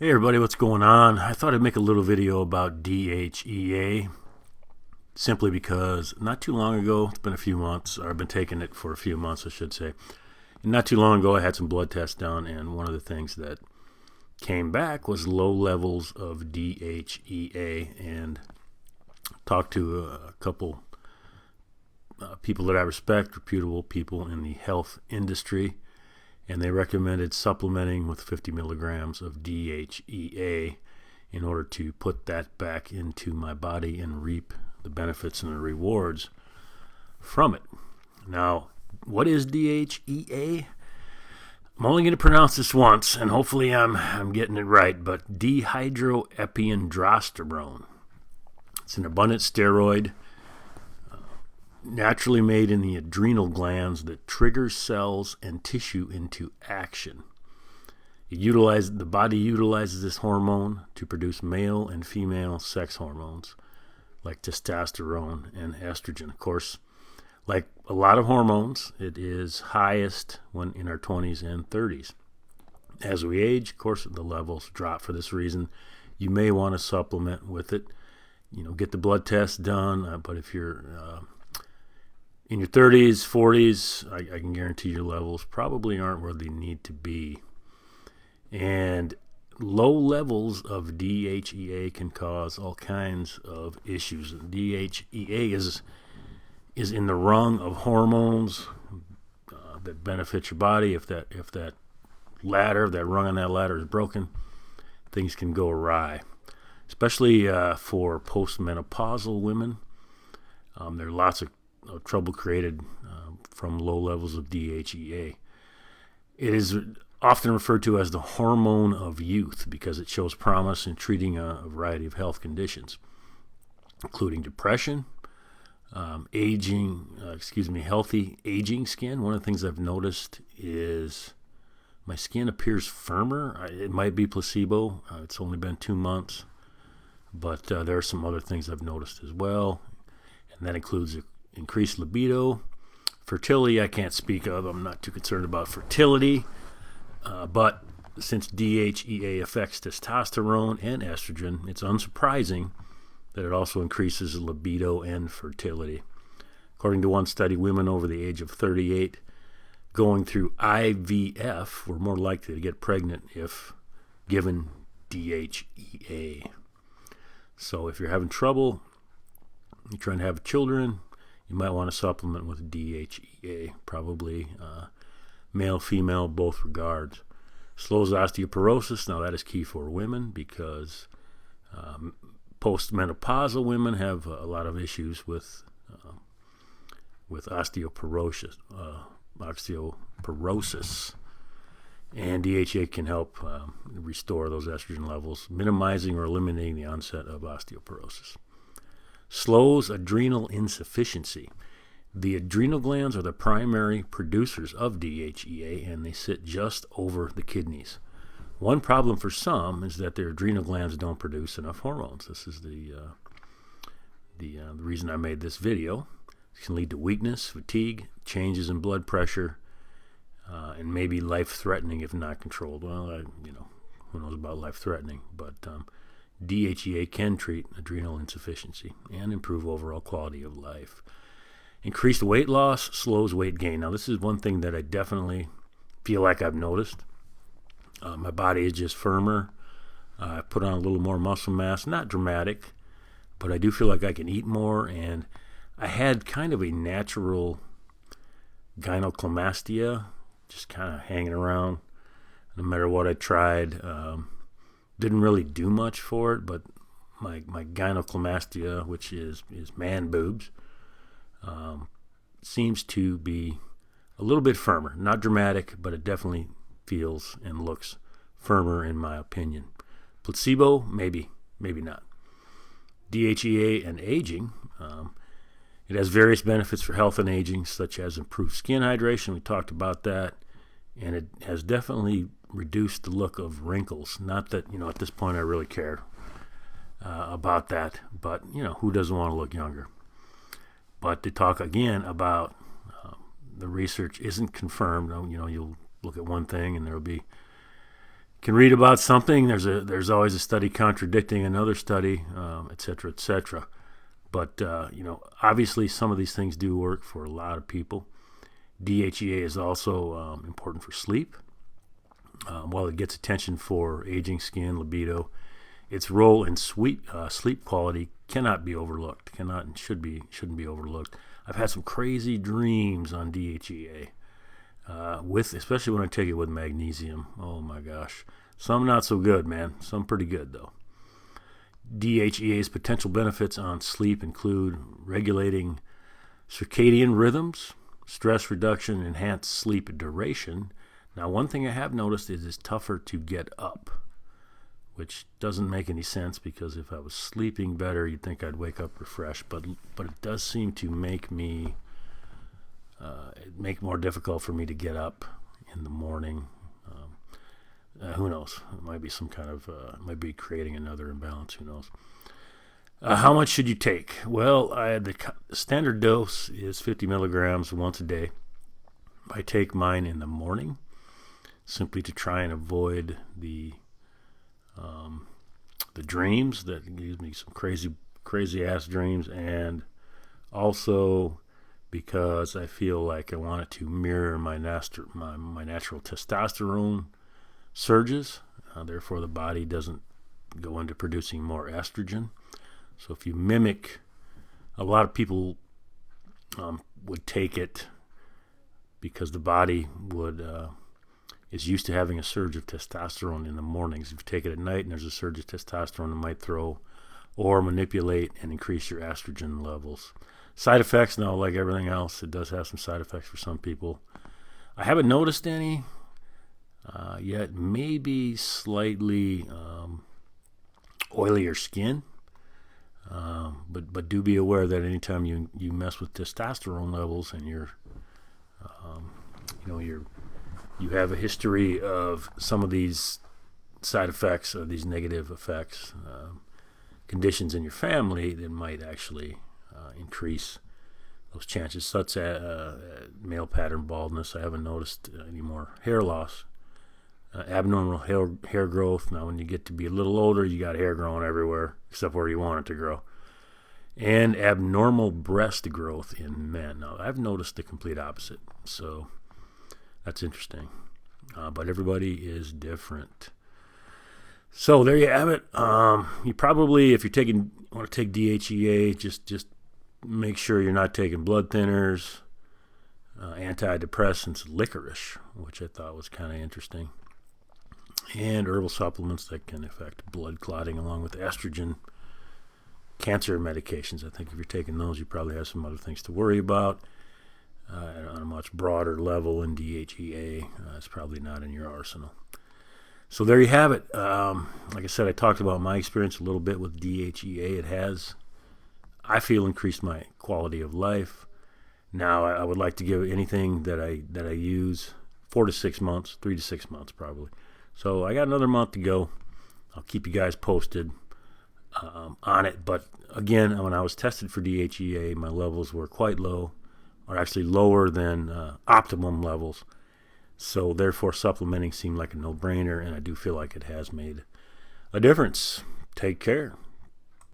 Hey everybody, what's going on? I thought I'd make a little video about DHEA simply because not too long ago, it's been a few months, or I've been taking it for a few months I should say, and not too long ago I had some blood tests done, and one of the things that came back was low levels of DHEA, and talked to a couple people that I respect, reputable people in the health industry, and they recommended supplementing with 50 milligrams of DHEA in order to put that back into my body and reap the benefits and the rewards from it. Now, what is DHEA? I'm only going to pronounce this once, and hopefully I'm getting it right, but dehydroepiandrosterone. It's an abundant steroid naturally made in the adrenal glands that triggers cells and tissue into action. The body utilizes this hormone to produce male and female sex hormones like testosterone and estrogen. Of course, like a lot of hormones, it is highest when in our 20s and 30s. As we age, of course, the levels drop. For this reason, you may want to supplement with it. Get the blood test done, but if you're in your 30s, 40s, I can guarantee your levels probably aren't where they need to be. And low levels of DHEA can cause all kinds of issues. DHEA is in the rung of hormones that benefit your body. If that rung on that ladder is broken, things can go awry. Especially for postmenopausal women. There are lots of trouble created from low levels of DHEA. It is often referred to as the hormone of youth because it shows promise in treating a variety of health conditions, including depression, healthy aging skin. One of the things I've noticed is my skin appears firmer. It might be placebo. It's only been 2 months, but there are some other things I've noticed as well, and that includes increased libido. Fertility I can't speak of. I'm not too concerned about fertility, but since DHEA affects testosterone and estrogen, it's unsurprising that it also increases libido and fertility. According to one study, women over the age of 38 going through IVF were more likely to get pregnant if given DHEA. So if you're having trouble, you're trying to have children, you might want to supplement with DHEA, probably male, female, both regards. Slows osteoporosis. Now that is key for women because postmenopausal women have a lot of issues with osteoporosis. And DHEA can help restore those estrogen levels, minimizing or eliminating the onset of osteoporosis. Slows adrenal insufficiency. The adrenal glands are the primary producers of DHEA, and they sit just over the kidneys. One problem for some is that their adrenal glands don't produce enough hormones. This is the reason I made this video. It can lead to weakness, fatigue, changes in blood pressure, and maybe life-threatening if not controlled. Well, who knows about life-threatening, but DHEA can treat adrenal insufficiency and improve overall quality of life. Increased weight loss slows weight gain. Now, this is one thing that I definitely feel like I've noticed. My body is just firmer. I put on a little more muscle mass. Not dramatic, but I do feel like I can eat more, and I had kind of a natural gynecomastia just kind of hanging around no matter what I tried. Didn't really do much for it, but my gynecomastia, which is man boobs, seems to be a little bit firmer. Not dramatic, but it definitely feels and looks firmer in my opinion. Placebo, maybe not. DHEA and aging. It has various benefits for health and aging, such as improved skin hydration. We talked about that. And it has definitely reduced the look of wrinkles. Not that, at this point I really care about that. But, who doesn't want to look younger? But to talk again about the research isn't confirmed. You'll look at one thing and there'll be can read about something, there's always a study contradicting another study, et cetera, et cetera. But, obviously some of these things do work for a lot of people. DHEA is also important for sleep. While it gets attention for aging skin, libido, its role in sleep quality cannot be overlooked. Cannot and shouldn't be overlooked. I've had some crazy dreams on DHEA, especially when I take it with magnesium. Oh my gosh, some not so good, man. Some pretty good though. DHEA's potential benefits on sleep include regulating circadian rhythms, stress reduction, enhanced sleep duration. Now, one thing I have noticed is it's tougher to get up, which doesn't make any sense because if I was sleeping better, you'd think I'd wake up refreshed. But it does seem to make more difficult for me to get up in the morning. Who knows? It might be some kind of might be creating another imbalance. Who knows? How much should you take? Well, the standard dose is 50 milligrams once a day. I take mine in the morning, simply to try and avoid the dreams that gives me some crazy ass dreams, and also because I feel like I want it to mirror my natural testosterone surges. Therefore, the body doesn't go into producing more estrogen. So if you mimic, a lot of people would take it because the body is used to having a surge of testosterone in the mornings. If you take it at night and there's a surge of testosterone, it might throw or manipulate and increase your estrogen levels. Side effects, no, like everything else, it does have some side effects for some people. I haven't noticed any yet. Maybe slightly oilier skin. But do be aware that anytime you mess with testosterone levels and you have a history of some of these side effects or these negative effects, conditions in your family that might actually increase those chances, such as male pattern baldness. I haven't noticed any more hair loss, abnormal hair growth. Now, when you get to be a little older, you got hair growing everywhere except where you want it to grow. And abnormal breast growth in men. Now, I've noticed the complete opposite, so that's interesting. But everybody is different. So there you have it. You probably, if you want to take DHEA, just make sure you're not taking blood thinners, antidepressants, licorice, which I thought was kind of interesting, and herbal supplements that can affect blood clotting along with estrogen. Cancer medications, I think if you're taking those, you probably have some other things to worry about on a much broader level, and DHEA is probably not in your arsenal. So there you have it. Like I said, I talked about my experience a little bit with DHEA. It has, I feel, increased my quality of life. Now, I would like to give anything that I use 4 to 6 months, 3 to 6 months probably. So I got another month to go. I'll keep you guys posted on it. But again, when I was tested for DHEA, my levels were quite low, or actually lower than optimum levels. So therefore, supplementing seemed like a no-brainer, and I do feel like it has made a difference. Take care.